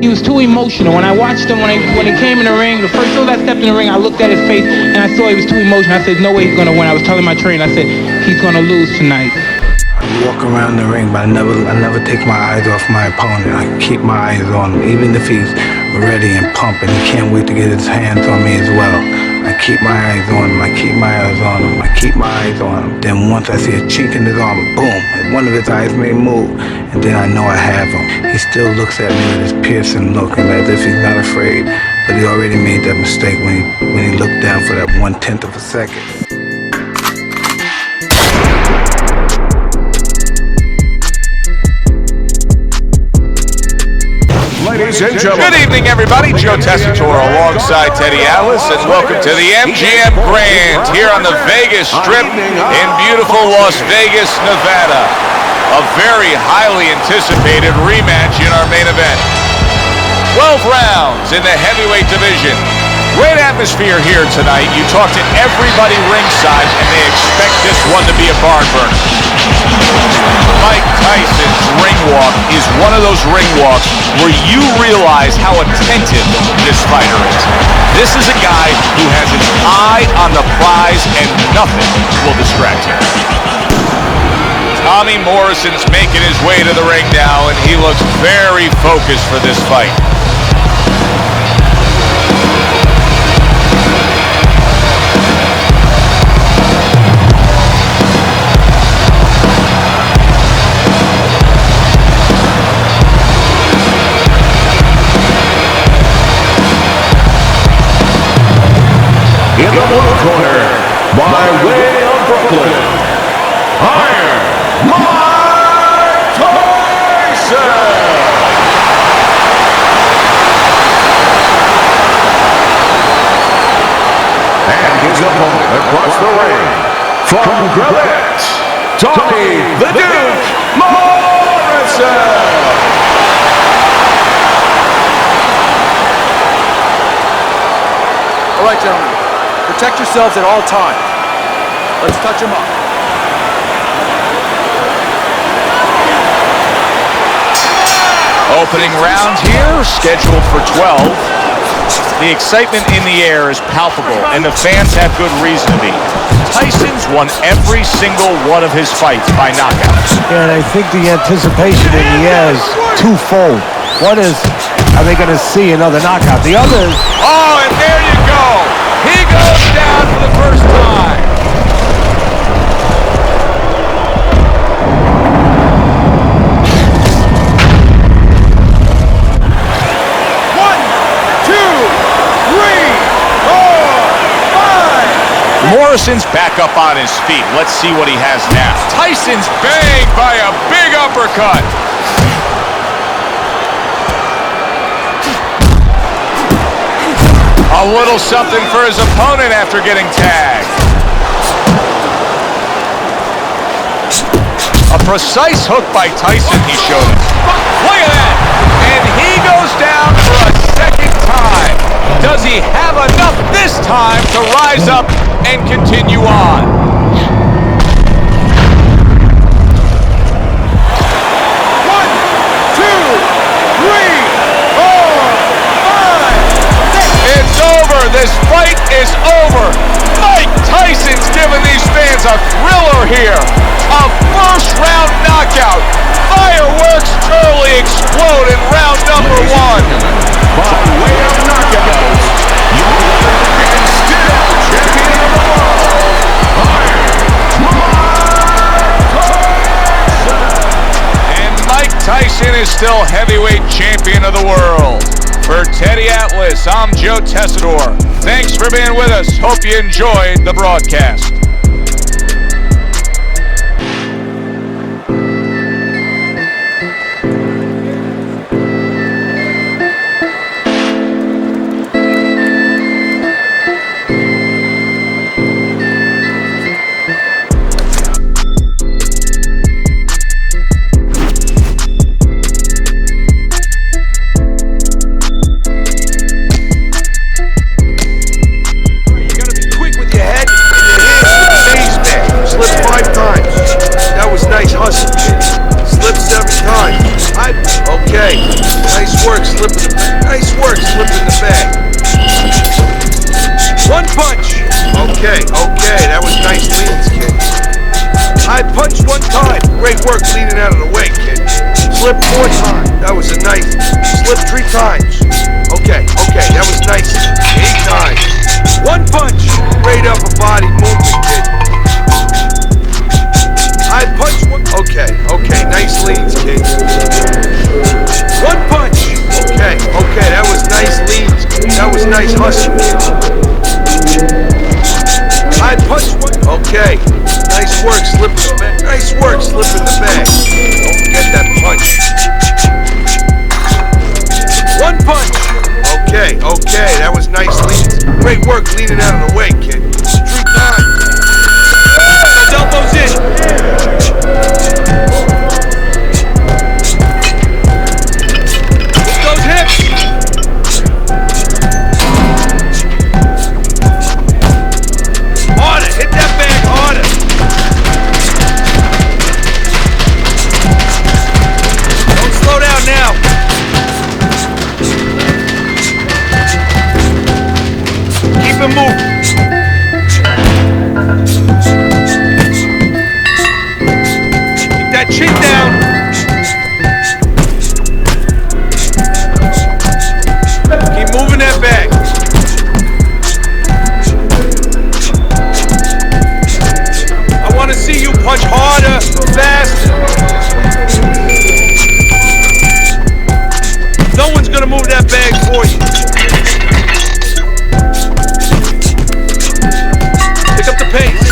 He was too emotional. When I watched him, when he came in the ring, the first time I stepped in the ring, I looked at his face and I saw he was too emotional. I said, no way he's gonna win. I was telling my trainer, I said, he's gonna lose tonight. I walk around the ring, but I never take my eyes off my opponent. I keep my eyes on him, even if he's ready and pumping. He can't wait to get his hands on me as well. I keep my eyes on him, I keep my eyes on him, I keep my eyes on him. Then once I see a chink in his armor, boom, and one of his eyes may move, and then I know I have him. He still looks at me with his piercing look, and as if he's not afraid, but he already made that mistake when he looked down for that 1/10 of a second. Ladies and gentlemen. Good evening, everybody. G.O.A.T alongside Teddy Atlas, and welcome to the MGM Grand here on the Vegas Strip in beautiful Las Vegas, Nevada. A very highly anticipated rematch in our main event. 12 rounds in the heavyweight division. Great atmosphere here tonight. You talk to everybody ringside, and they expect this one to be a barn burner. Mike Tyson's ring walk is one of those ring walks where you realize how attentive this fighter is. This is a guy who has his eye on the prize and nothing will distract him. Tommy Morrison's making his way to the ring now, and he looks very focused for this fight. In the blue corner, by way of Brooklyn, Iron Mike Tyson. And his opponent across the ring, from G.O.A.T, Tommy the Duke Morrison. All right, gentlemen. Protect yourselves at all times. Let's touch them up. Opening round here, scheduled for 12. The excitement in the air is palpable, and the fans have good reason to be. Tyson's won every single one of his fights by knockouts. Yeah, and I think the anticipation in the air is twofold. One is, are they going to see another knockout? The other is... Oh, and there you go! He goes down for the first time. One, two, three, four, five. Morrison's back up on his feet. Let's see what he has now. Tyson's banged by a big uppercut. A little something for his opponent after getting tagged. A precise hook by Tyson, he showed us. Look at that! And he goes down for a second time. Does he have enough this time to rise up and continue on? This fight is over. Mike Tyson's giving these fans a thriller here. A first-round knockout. Fireworks early explode in round number one. By way of knockouts, your winner and still champion of the world, Iron Mike Tyson. And Mike Tyson is still heavyweight champion of the world. For Teddy Atlas, I'm G.O.A.T. Thanks for being with us. Hope you enjoyed the broadcast. Okay. Nice work, slipping. Nice work, slipping the bag. One punch. Okay. That was nice leans, kid. I punched one time. Great work leaning out of the way, kid. Slip 4 times. That was a nice. Slip 3 times. Okay. That was nice. 8 times. One punch. Great upper body movement, kid. I punched one. Okay. Nice leans, kid. One punch. Okay. That was nice leans. That was nice hustle, kid. I punched one. Okay. Nice work slipping the bag. Nice work slipping the bag. Don't forget that punch. One punch. Okay. That was nice leans. Great work leaning out of the way, kid. 3 times. Those elbows in. With those hips. Harder. Hit that bag harder. Don't slow down now. Keep it moving. Keep that chin down. Keep moving that bag. I want to see you punch harder, faster. No one's gonna move that bag for you. Pick up the pace.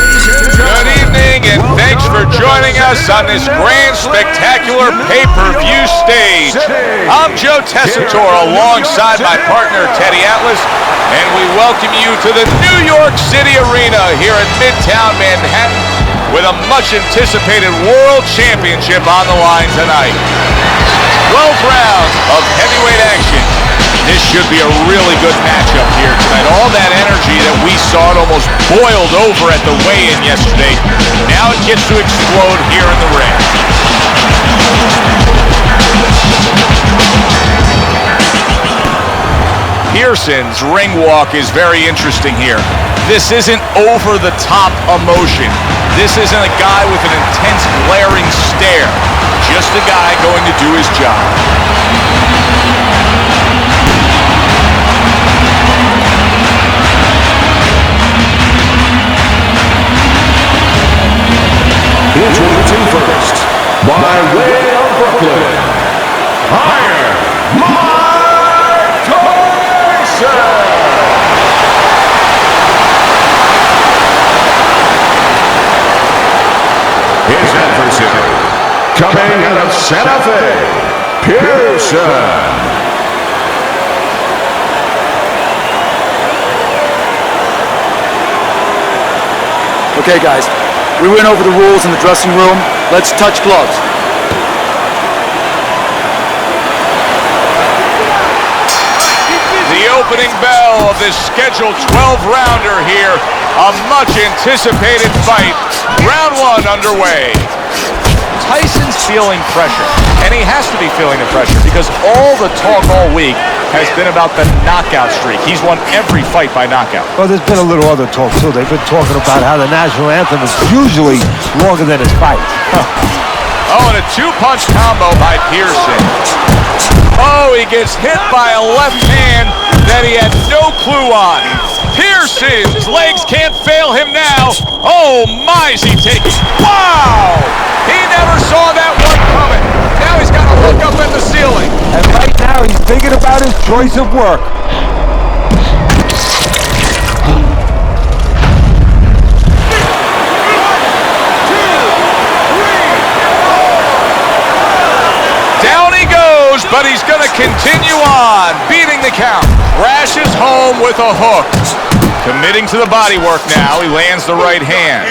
Good evening and thanks for joining us on this grand, spectacular pay-per-view stage. I'm Joe Tessitore alongside my partner Teddy Atlas, and we welcome you to the New York City Arena here in Midtown Manhattan with a much-anticipated World Championship on the line tonight. 12 rounds of heavyweight action. This should be a really good matchup here tonight. All that energy that we saw, it almost boiled over at the weigh-in yesterday. Now it gets to explode here in the ring. Pearson's ring walk is very interesting here. This isn't over-the-top emotion. This isn't a guy with an intense glaring stare. Just a guy going to do his job. Introducing first, by way of Brooklyn, Tyson. His adversary, coming out of Santa Fe, Pearson. Okay, guys. We went over the rules in the dressing room. Let's touch gloves. The opening bell of this scheduled 12-rounder here. A much-anticipated fight. Round 1 underway. Tyson's feeling pressure, and he has to be feeling the pressure because all the talk all week has been about the knockout streak. He's won every fight by knockout. Well, there's been a little other talk, too. They've been talking about how the national anthem is usually longer than his fights. Oh, and a 2-punch combo by Pearson. Oh, he gets hit by a left hand that he had no clue on. Pearson's legs can't fail him now. Oh, my, is he taking... Wow! He never saw that one coming. Now he's got to look up at the ceiling. And right now, he's thinking about his choice of work. Down he goes, but he's going to continue on, beating the count. Crashes home with a hook. Committing to the body work now. He lands the right hand.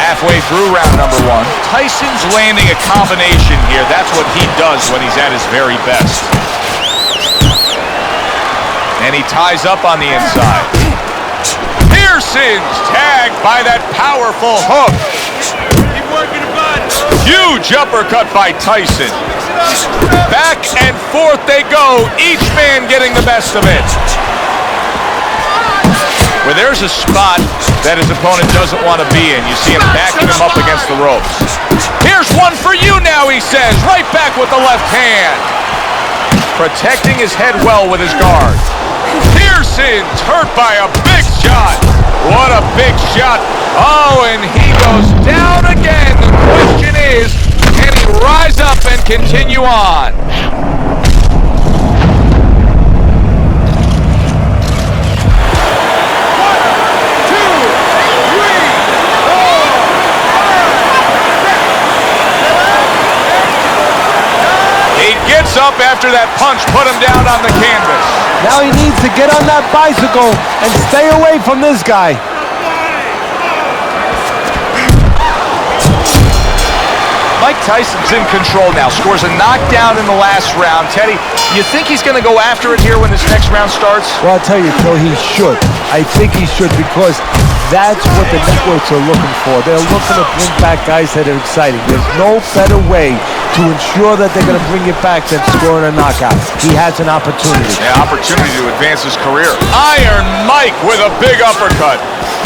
Halfway through round number 1. Tyson's landing a combination here. That's what he does when he's at his very best. And he ties up on the inside. Pearson's tagged by that powerful hook. Keep working the body. Huge uppercut by Tyson. Back and forth they go, each man getting the best of it. Where there's a spot that his opponent doesn't want to be in. You see him backing him up against the ropes. Here's one for you now, he says. Right back with the left hand. Protecting his head well with his guard. Pearson's hurt by a big shot. What a big shot. Oh, and he goes down again. The question is, can he rise up and continue on? Gets up after that punch, put him down on the canvas. Now he needs to get on that bicycle and stay away from this guy. Mike Tyson's in control now, scores a knockdown in the last round. Teddy, you think he's going to go after it here when this next round starts? Well, I'll tell you, Phil, he should. I think he should, because that's what the networks are looking for. They're looking to bring back guys that are exciting. There's no better way to ensure that they're going to bring it back than scoring a knockout. He has an opportunity. Yeah, opportunity to advance his career. Iron Mike with a big uppercut.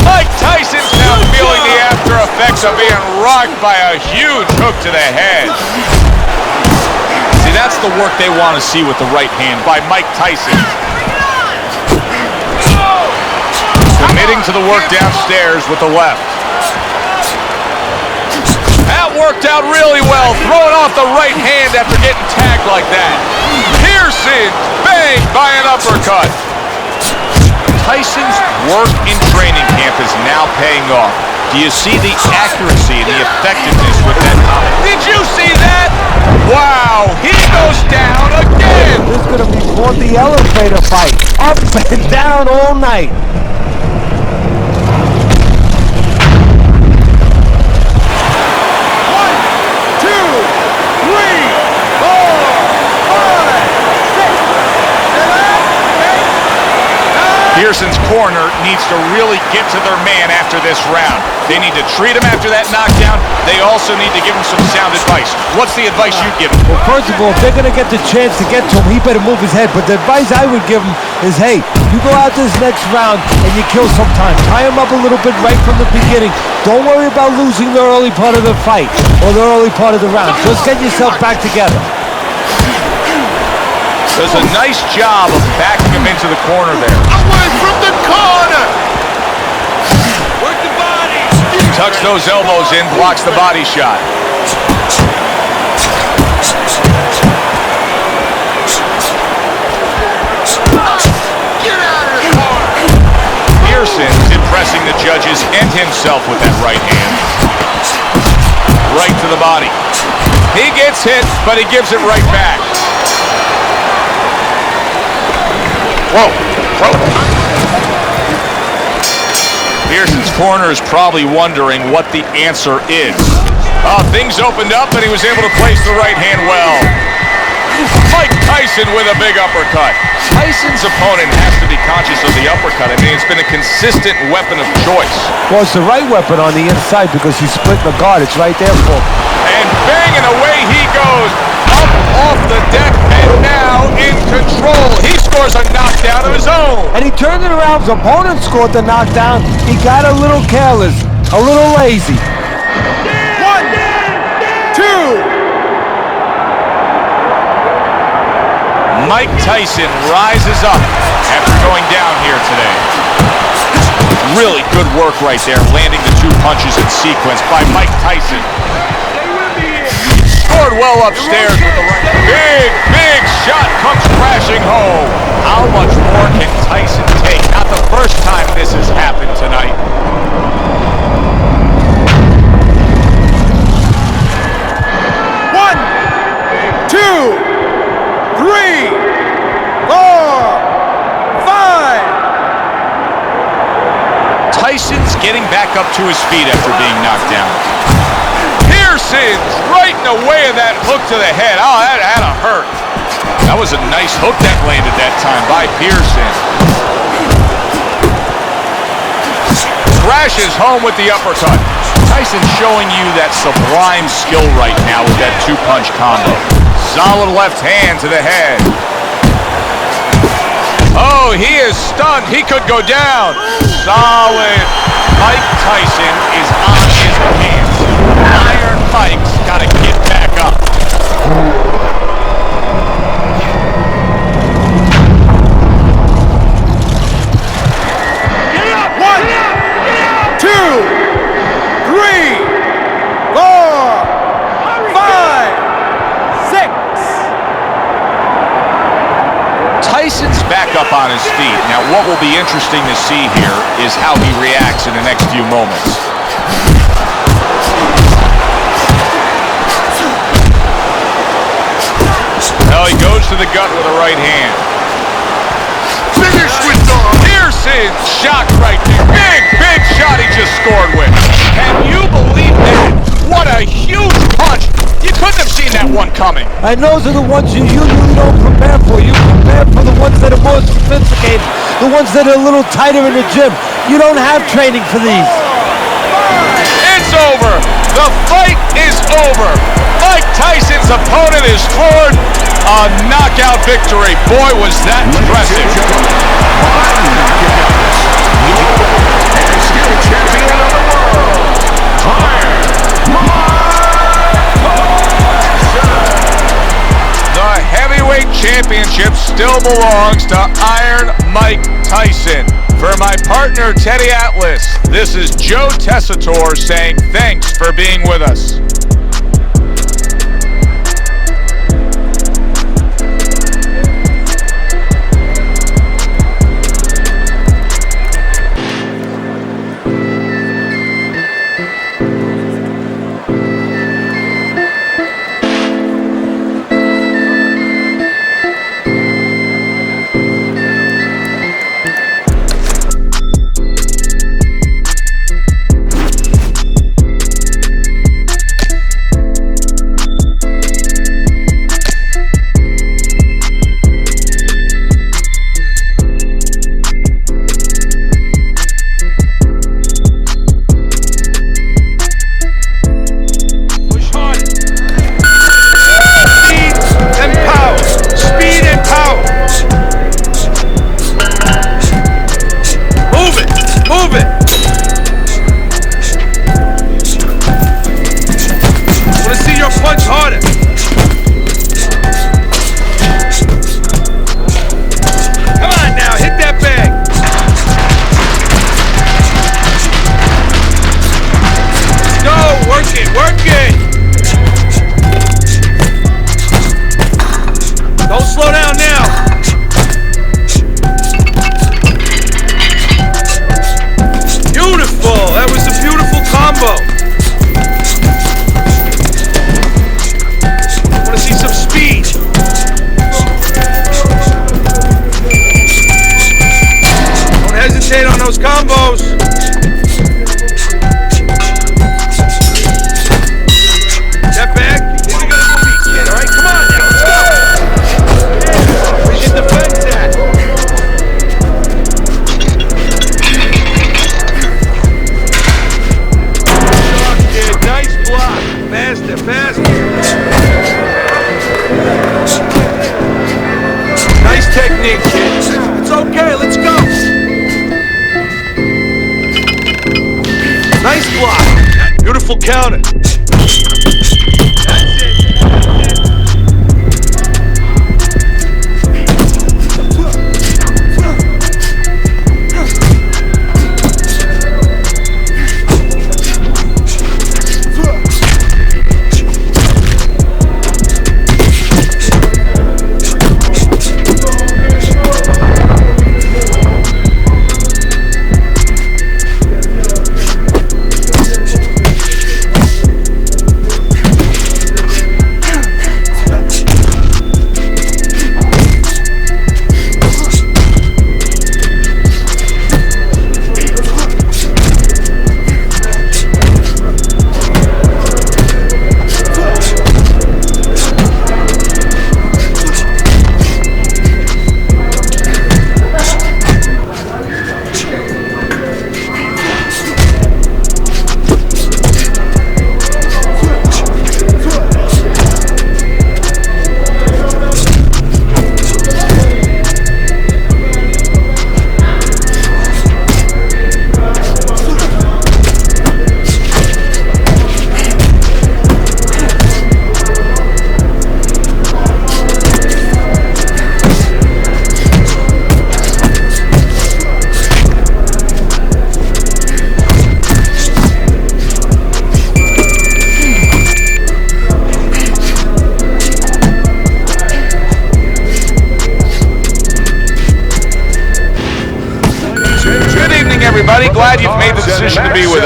Mike Tyson's now feeling the after effects of being rocked by a huge hook to the head. See, that's the work they want to see with the right hand by Mike Tyson. Committing to the work downstairs with the left. That worked out really well, throwing off the right hand after getting tagged like that. Pearson banged by an uppercut. Tyson's work in training camp is now paying off. Do you see the accuracy and the effectiveness with that comment? Did you see that? Wow, he goes down again. This is going to be for the elevator fight. Up and down all night. Pearson's corner needs to really get to their man after this round. They need to treat him after that knockdown. They also need to give him some sound advice. What's the advice you'd give him? Well, first of all, if they're going to get the chance to get to him, he better move his head. But the advice I would give him is, hey, you go out this next round and you kill some time. Tie him up a little bit right from the beginning. Don't worry about losing the early part of the fight or the early part of the round. Just get yourself back together. Does a nice job of backing him into the corner there. Away from the corner! Work the body! Tucks those elbows in, blocks the body shot. Get out of the corner! Pearson's impressing the judges and himself with that right hand. Right to the body. He gets hit, but he gives it right back. Whoa, whoa. Pearson's corner is probably wondering what the answer is. Things opened up and he was able to place the right hand well. Mike Tyson with a big uppercut. Tyson's opponent has to be conscious of the uppercut. I mean, it's been a consistent weapon of choice. Well, it's the right weapon on the inside because he's splitting the guard. It's right there for him. And banging away he goes. Up off the deck and now in control. He scores a knockdown of his own. And he turned it around. His opponent scored the knockdown. He got a little careless, a little lazy. 1, 2. Mike Tyson rises up after going down here today. Really good work right there, landing the 2 punches in sequence by Mike Tyson. Scored well upstairs with the right. Big shot comes crashing home. How much more can Tyson take? Not the first time this has happened tonight. One, 2, 3, 4, 5. Tyson's getting back up to his feet after being knocked down. Pearson's right in the way of that hook to the head. Oh, that had to hurt. That was a nice hook that landed that time by Pearson. Crashes home with the uppercut. Tyson showing you that sublime skill right now with that two-punch combo. Solid left hand to the head. Oh, he is stunned. He could go down. Solid. Mike Tyson is on his pants. Iron Mike's got to get back up. 1, 2, 3, 4, 5, 6. Tyson's back up on his feet. Now, what will be interesting to see here is how he reacts in the next few moments. Well, he goes to the gut with a right hand. Finish with dog. Pearson, shocked right there. Big shot he just scored with. Can you believe that? What a huge punch. You couldn't have seen that one coming. And those are the ones you usually don't prepare for. You prepare for the ones that are more sophisticated, the ones that are a little tighter in the gym. You don't have training for these. It's over. The fight is over. Mike Tyson's opponent is scored a knockout victory. Boy, was that impressive. Champion of the world, The heavyweight championship still belongs to Iron Mike Tyson. For my partner, Teddy Atlas, this is Joe Tessitore saying thanks for being with us. Counter.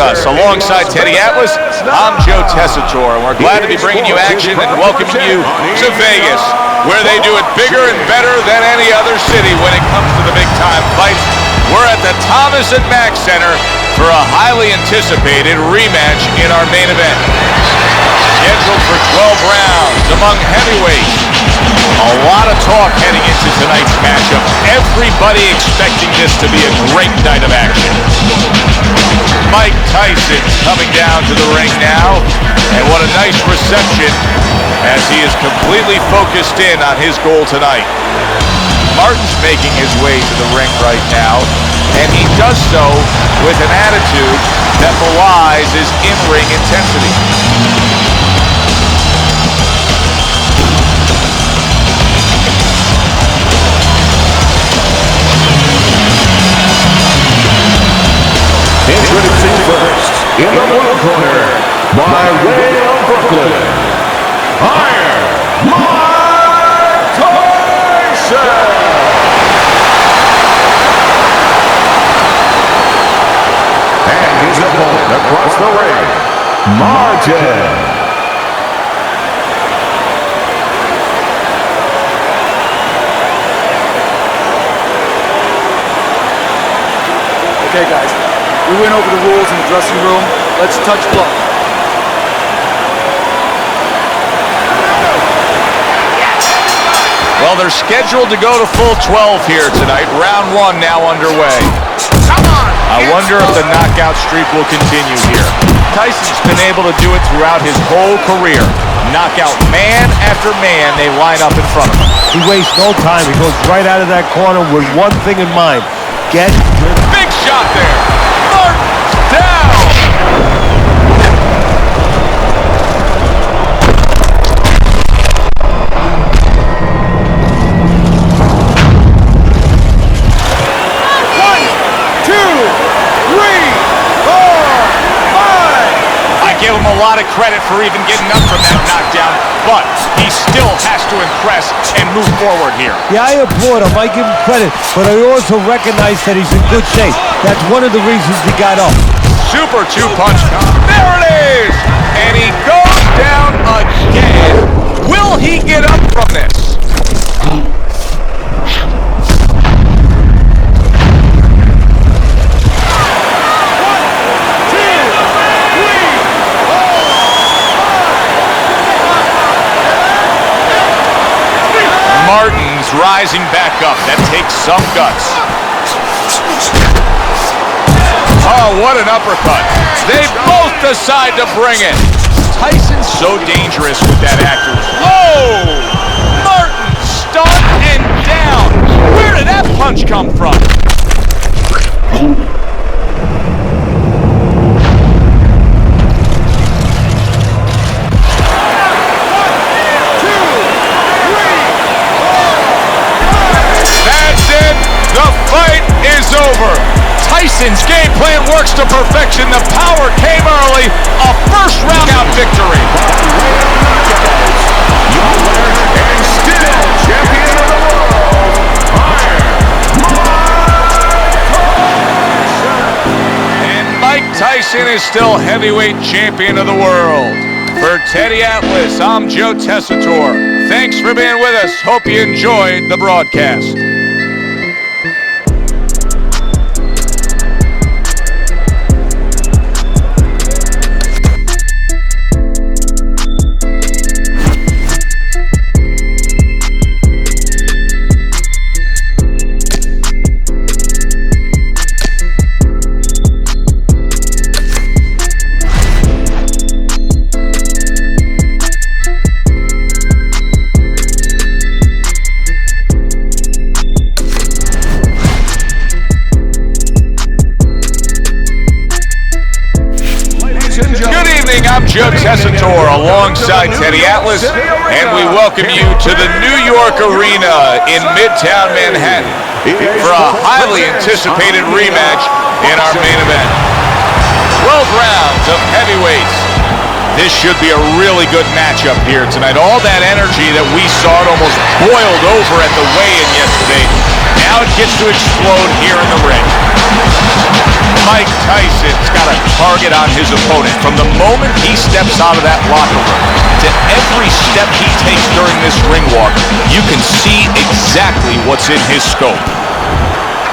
us. Alongside Teddy Atlas, I'm Joe Tessitore, and we're glad to be bringing you action and welcoming you to Vegas, where they do it bigger and better than any other city when it comes to the big-time fights. We're at the Thomas & Mack Center for a highly anticipated rematch in our main event. Scheduled for 12 rounds among heavyweights. A lot of talk heading into tonight's matchup. Everybody expecting this to be a great night of action. Mike Tyson coming down to the ring now. And what a nice reception as he is completely focused in on his goal tonight. Martin's making his way to the ring right now, and he does so with an attitude that belies his in-ring intensity. Introducing first, in the blue corner, by way of Brooklyn, Tyson! And his opponent across the ring, Merced. Okay, guys. We went over the rules in the dressing room. Let's touch blood. Well, they're scheduled to go to full 12 here tonight. Round 1 now underway. I wonder if the knockout streak will continue here. Tyson's been able to do it throughout his whole career. Knockout man after man, they line up in front of him. He wastes no time. He goes right out of that corner with one thing in mind. Get rid. Big shot there. Martin's down. Give him a lot of credit for even getting up from that knockdown, but he still has to impress and move forward here. Yeah, I applaud him. I give him credit, but I also recognize that he's in good shape. That's one of the reasons he got up. Super two-punch. There it is! And he goes down again. Will he get up from this? Martin's rising back up. That takes some guts. Oh, what an uppercut. They both decide to bring it. Tyson's so dangerous with that accuracy. Whoa! Martin stunned and down. Where did that punch come from? The fight is over. Tyson's game plan works to perfection. The power came early. A first round out victory. Your winner and still champion of the world, And Mike Tyson is still heavyweight champion of the world. For Teddy Atlas, I'm Joe Tessitore. Thanks for being with us. Hope you enjoyed the broadcast. I'm Joe Tessitore alongside Teddy Atlas, and we welcome you to the New York Arena in Midtown Manhattan for a highly anticipated rematch in our main event. 12 rounds of heavyweights. This should be a really good matchup here tonight. All that energy that we saw, it almost boiled over at the weigh-in yesterday. Now it gets to explode here in the ring. Mike Tyson's got a target on his opponent. From the moment he steps out of that locker room to every step he takes during this ring walk, you can see exactly what's in his scope.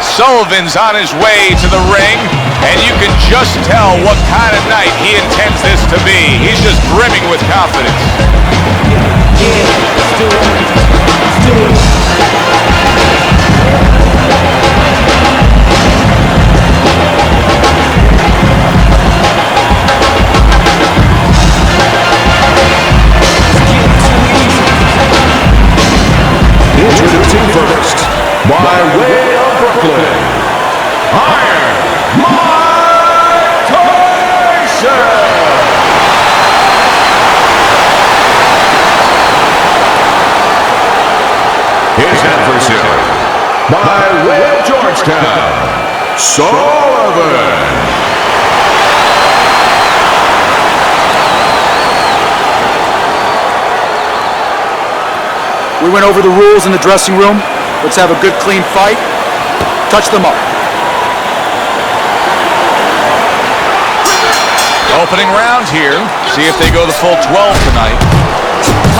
Sullivan's on his way to the ring, and you can just tell what kind of night he intends this to be. He's just brimming with confidence. Let's do it. Let's do it. Introducing first, by way of Brooklyn, Iron Mike Tyson! His adversary, by way of Georgetown, Sullivan! We went over the rules in the dressing room. Let's have a good, clean fight. Touch them up. Opening round here. See if they go the full 12 tonight.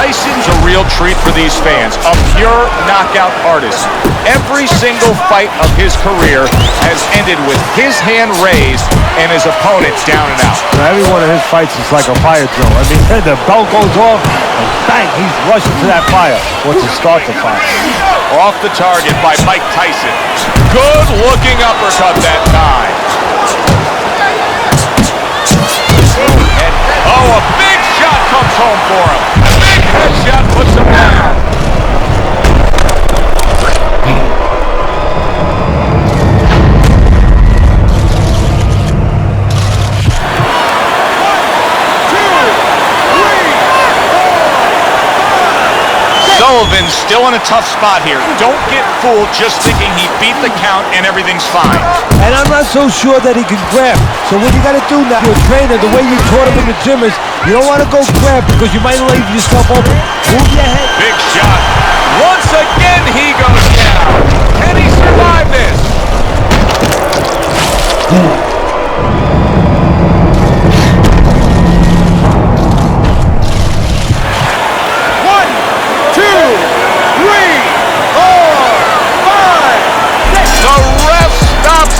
Tyson's a real treat for these fans. A pure knockout artist. Every single fight of his career has ended with his hand raised and his opponent down and out. Every one of his fights is like a fire drill. I mean, the bell goes off, and bang, he's rushing to that fire. Or to start the fire. Off the target by Mike Tyson. Good looking uppercut that time. And, oh, a big shot comes home for him. A big headshot puts him down. Sullivan's still in a tough spot here. Don't get fooled just thinking he beat the count and everything's fine. And I'm not so sure that he can grab. So what you got to do now, your trainer, the way you taught him in the gym is, you don't want to go grab because you might leave yourself open. Move your head. Big shot. Once again, he goes down. Can he survive this?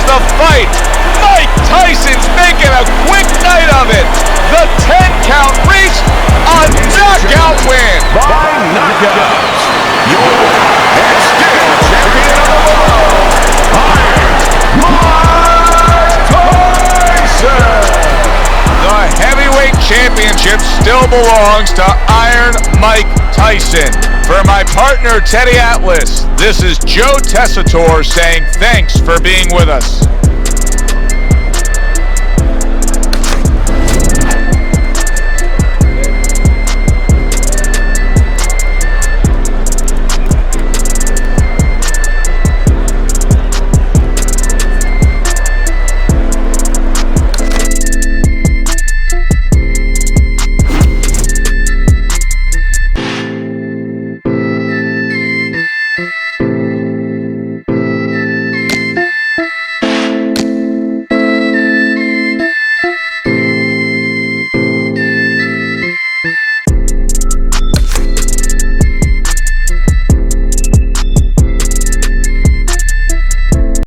The fight. Mike Tyson's making a quick night of it. The 10 count reached, a knockout win. By knockout, your and still champion of the world, Iron Mike Tyson. The heavyweight championship still belongs to Iron Mike Tyson. For my partner, Teddy Atlas, this is Joe Tessitore saying thanks for being with us.